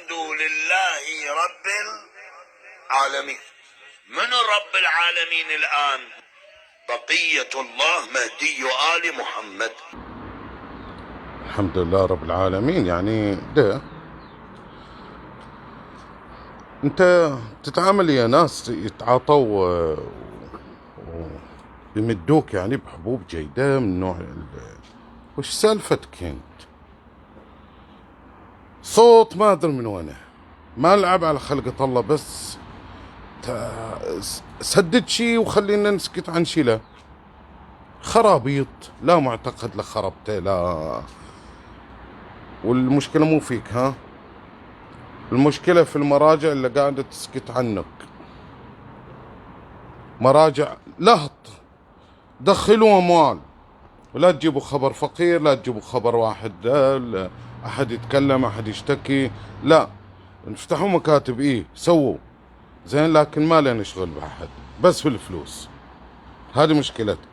الحمد لله رب العالمين. من رب العالمين الآن؟ بقية الله مهدي آل محمد. الحمد لله رب العالمين. يعني ده انت تتعامل يا ناس يتعاطوا ويمدوك يعني بحبوب جيدة من نوع وش سالفتك انت؟ صوت ما ادري من وينه، ما العب على خلقة الله، بس سدد شي وخلينا نسكت عن شي. لا خرابيط، لا معتقد لخربته لا. والمشكلة مو فيك، ها، المشكلة في المراجع اللي قاعدة تسكت عنك. مراجع لهط، دخلوا أموال، ولا تجيبوا خبر فقير، لا تجيبوا خبر واحد أحد يتكلم أحد يشتكي، لا افتحوا مكاتب، سووا زين، لكن ما لنا شغل بأحد، بس في الفلوس. هذه مشكلتك.